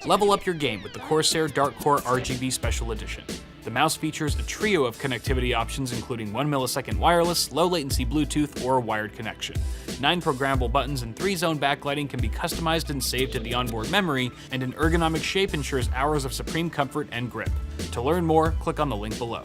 Level up your game with the Corsair Dark Core RGB Special Edition. The mouse features a trio of connectivity options including 1 millisecond wireless, low latency Bluetooth, or wired connection. 9 programmable buttons and 3-zone backlighting can be customized and saved to the onboard memory, and an ergonomic shape ensures hours of supreme comfort and grip. To learn more, click on the link below.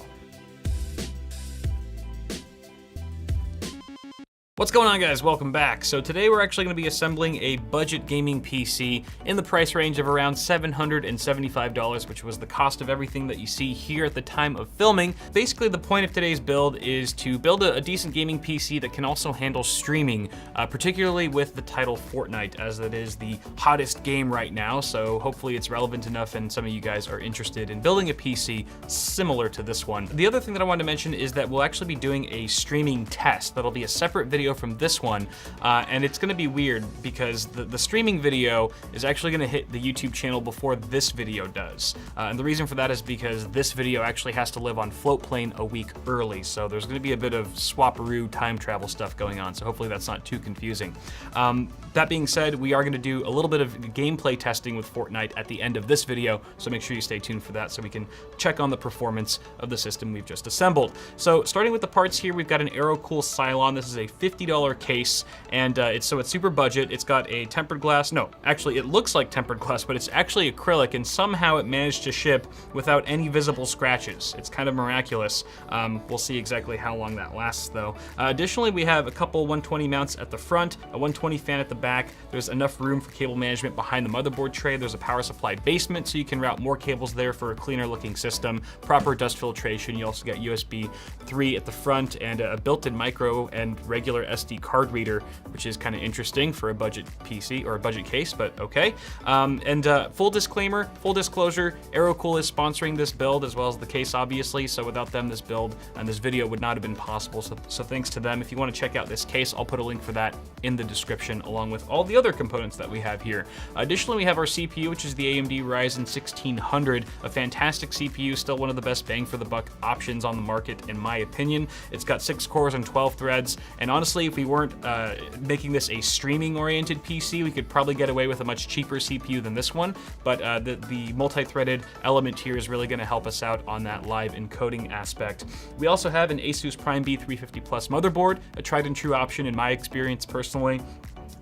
What's going on, guys? Welcome back. So today we're actually going to be assembling a budget gaming PC in the price range of around $775, which was the cost of everything that you see here at the time of filming. Basically, the point of today's build is to build a decent gaming PC that can also handle streaming, particularly with the title Fortnite, as it is the hottest game right now. So hopefully it's relevant enough and some of you guys are interested in building a PC similar to this one. The other thing that I wanted to mention is that we'll actually be doing a streaming test. That'll be a separate video from this one, and it's going to be weird because the streaming video is actually going to hit the YouTube channel before this video does, and the reason for that is because this video actually has to live on Floatplane a week early, so there's going to be a bit of swaparoo time travel stuff going on, so hopefully that's not too confusing. That being said, we are going to do a little bit of gameplay testing with Fortnite at the end of this video, so make sure you stay tuned for that so we can check on the performance of the system we've just assembled. So starting with the parts here, we've got an AeroCool Cylon. This is a $50 case, and it's super budget. It's got a tempered glass. No, actually it looks like tempered glass, but it's actually acrylic, and somehow it managed to ship without any visible scratches. It's kind of miraculous. We'll see exactly how long that lasts though. Additionally, we have a couple 120 mounts at the front, a 120 fan at the back. There's enough room for cable management behind the motherboard tray. There's a power supply basement, so you can route more cables there for a cleaner looking system. Proper dust filtration. You also got USB 3 at the front and a built-in micro and regular SD card reader, which is kind of interesting for a budget PC or a budget case, but okay. Full disclaimer, full disclosure, AeroCool is sponsoring this build as well as the case, obviously, so without them, this build and this video would not have been possible, so thanks to them. If you want to check out this case, I'll put a link for that in the description, along with all the other components that we have here. Additionally, we have our CPU, which is the AMD Ryzen 1600, a fantastic CPU, still one of the best bang for the buck options on the market, in my opinion. It's got 6 cores and 12 threads, and honestly, if we weren't making this a streaming-oriented PC, we could probably get away with a much cheaper CPU than this one, but the multi-threaded element here is really going to help us out on that live encoding aspect. We also have an Asus Prime B350 Plus motherboard, a tried and true option in my experience personally,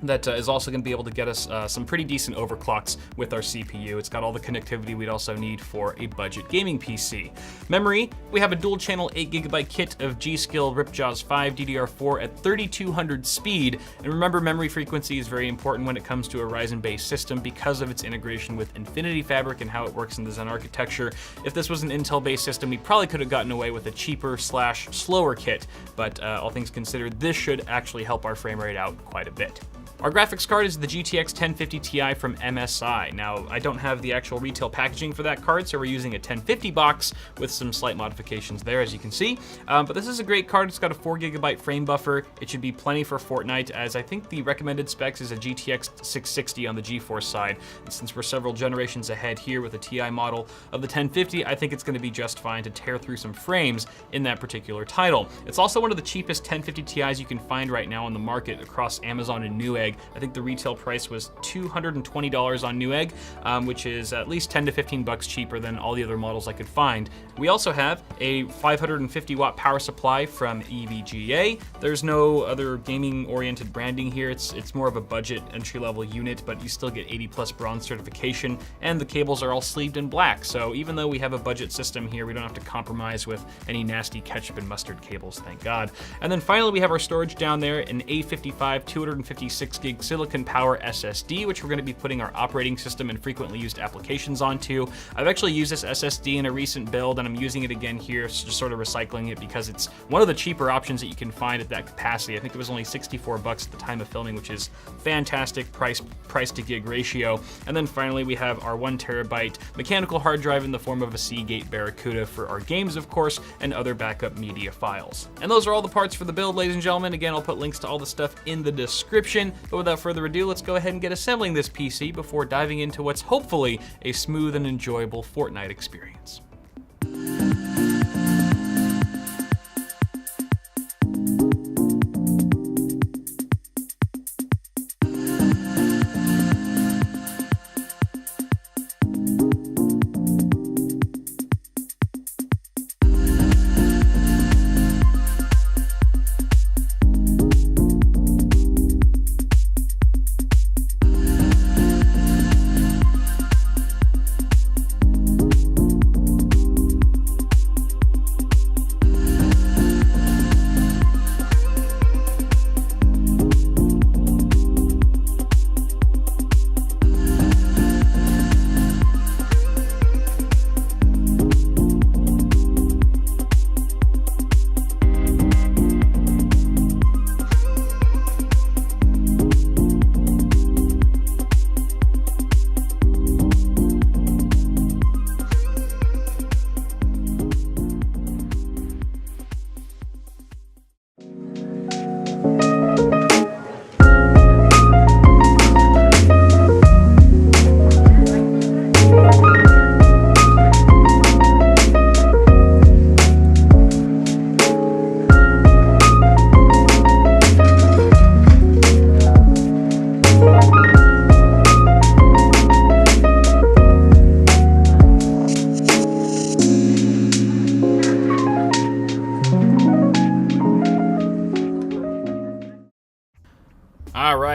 that is also going to be able to get us some pretty decent overclocks with our CPU. It's got all the connectivity we'd also need for a budget gaming PC. Memory, we have a dual channel 8GB kit of G.Skill Ripjaws 5 DDR4 at 3200 speed. And remember, memory frequency is very important when it comes to a Ryzen-based system because of its integration with Infinity Fabric and how it works in the Zen architecture. If this was an Intel-based system, we probably could have gotten away with a cheaper / slower kit, but all things considered, this should actually help our frame rate out quite a bit. Our graphics card is the GTX 1050 Ti from MSI. Now, I don't have the actual retail packaging for that card, so we're using a 1050 box with some slight modifications there, as you can see. But this is a great card. It's got a 4GB frame buffer. It should be plenty for Fortnite, as I think the recommended specs is a GTX 660 on the GeForce side. And since we're several generations ahead here with the Ti model of the 1050, I think it's going to be just fine to tear through some frames in that particular title. It's also one of the cheapest 1050 Ti's you can find right now on the market across Amazon and Newegg. I think the retail price was $220 on Newegg, which is at least 10 to 15 bucks cheaper than all the other models I could find. We also have a 550 watt power supply from EVGA. There's no other gaming oriented branding here. It's more of a budget entry level unit, but you still get 80+ bronze certification, and the cables are all sleeved in black. So even though we have a budget system here, we don't have to compromise with any nasty ketchup and mustard cables, thank God. And then finally, we have our storage down there, an A55 256 gig silicon power SSD, which we're going to be putting our operating system and frequently used applications onto. I've actually used this SSD in a recent build, and I'm using it again here, just sort of recycling it because it's one of the cheaper options that you can find at that capacity. I think it was only 64 bucks at the time of filming, which is fantastic price to gig ratio. And then finally, we have our 1 terabyte mechanical hard drive in the form of a Seagate Barracuda for our games, of course, and other backup media files. And those are all the parts for the build, ladies and gentlemen. Again, I'll put links to all the stuff in the description. But without further ado, let's go ahead and get assembling this PC before diving into what's hopefully a smooth and enjoyable Fortnite experience.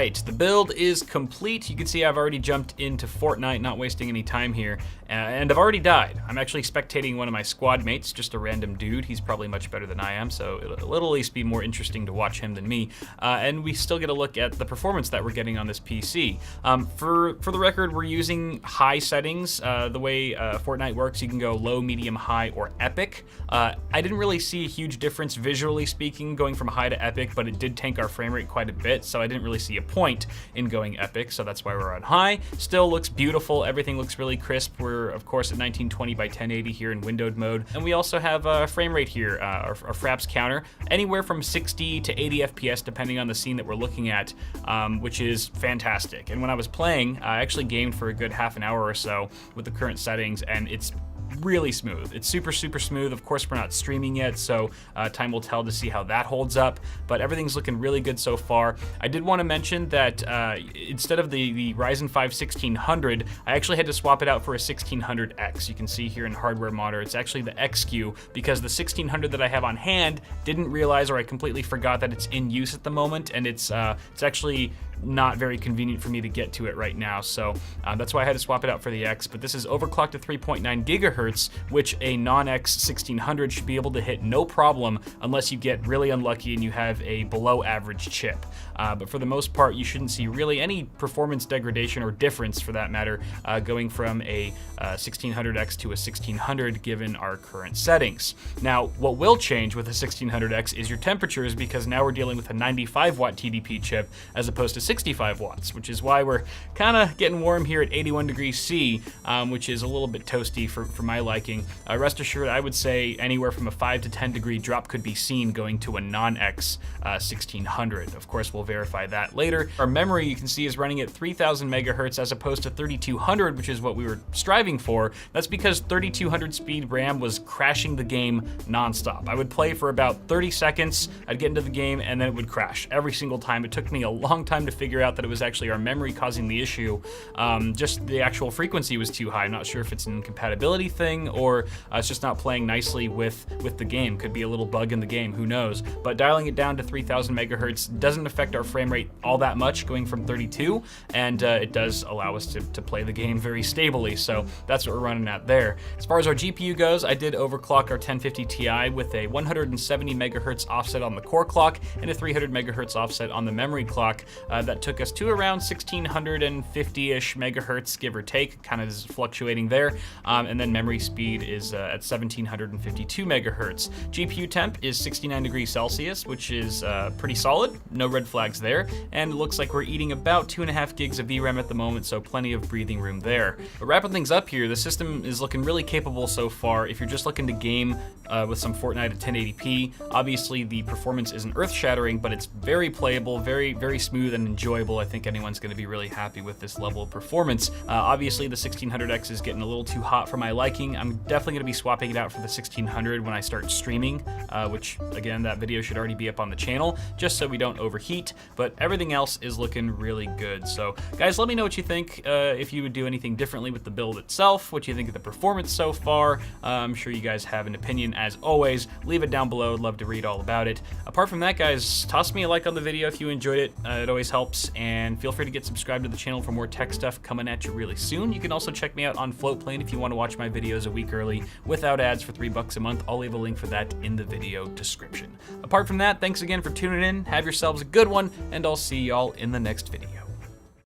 right, the build is complete. You can see I've already jumped into Fortnite, not wasting any time here, and I've already died. I'm actually spectating one of my squad mates, just a random dude. He's probably much better than I am, so it'll at least be more interesting to watch him than me. And we still get a look at the performance that we're getting on this PC. For the record, we're using high settings. The way Fortnite works, you can go low, medium, high, or epic. I didn't really see a huge difference visually speaking going from high to epic, but it did tank our frame rate quite a bit, so I didn't really see a point in going epic, so that's why we're on high. Still looks beautiful. Everything looks really crisp. We're, of course, at 1920 by 1080 here in windowed mode, and we also have a frame rate here, our fraps counter, anywhere from 60 to 80 FPS depending on the scene that we're looking at, which is fantastic. And when I was playing, I actually gamed for a good half an hour or so with the current settings, and it's really smooth. It's super smooth. Of course, we're not streaming yet, so time will tell to see how that holds up, but everything's looking really good so far. I did want to mention that instead of the Ryzen 5 1600, I actually had to swap it out for a 1600X. You can see here in hardware monitor, it's actually the XQ, because the 1600 that I have on hand didn't realize, or I completely forgot that it's in use at the moment, and it's actually not very convenient for me to get to it right now, so that's why I had to swap it out for the X. But this is overclocked to 3.9 gigahertz, which a non-X 1600 should be able to hit no problem unless you get really unlucky and you have a below average chip. But for the most part, you shouldn't see really any performance degradation or difference, for that matter, going from a 1600X to a 1600 given our current settings. Now, what will change with a 1600X is your temperatures, because now we're dealing with a 95 watt TDP chip as opposed to 65 watts, which is why we're kind of getting warm here at 81 degrees C, which is a little bit toasty for my liking. Rest assured, I would say anywhere from a 5 to 10 degree drop could be seen going to a non-X 1600. Of course, we'll verify that later. Our memory, you can see, is running at 3000 megahertz as opposed to 3200, which is what we were striving for. That's because 3200 speed RAM was crashing the game nonstop. I would play for about 30 seconds, I'd get into the game, and then it would crash every single time. It took me a long time to figure out that it was actually our memory causing the issue. Just the actual frequency was too high. I'm not sure if it's an incompatibility thing or it's just not playing nicely with the game. Could be a little bug in the game, who knows. But dialing it down to 3000 megahertz doesn't affect our frame rate all that much, going from 32, and it does allow us to play the game very stably, so that's what we're running at there. As far as our GPU goes, I did overclock our 1050 Ti with a 170 megahertz offset on the core clock and a 300 megahertz offset on the memory clock. That took us to around 1650-ish megahertz, give or take, kind of is fluctuating there. And then memory speed is at 1752 megahertz. GPU temp is 69 degrees Celsius, which is pretty solid, no red flags there. And it looks like we're eating about 2.5 gigs of VRAM at the moment, so plenty of breathing room there. But wrapping things up here, the system is looking really capable so far. If you're just looking to game with some Fortnite at 1080p, obviously the performance isn't earth-shattering, but it's very playable, very smooth and enjoyable. I think anyone's going to be really happy with this level of performance. Obviously the 1600X is getting a little too hot for my liking. I'm definitely going to be swapping it out for the 1600 when I start streaming, which again, that video should already be up on the channel, just so we don't overheat, but everything else is looking really good. So guys, let me know what you think, if you would do anything differently with the build itself, what you think of the performance so far. I'm sure you guys have an opinion as always. Leave it down below, I'd love to read all about it. Apart from that, guys, toss me a like on the video if you enjoyed it. It always helps, and feel free to get subscribed to the channel for more tech stuff coming at you really soon. You can also check me out on Floatplane if you want to watch my videos a week early without ads for $3 a month. I'll leave a link for that in the video description. Apart from that, thanks again for tuning in. Have yourselves a good one, and I'll see y'all in the next video.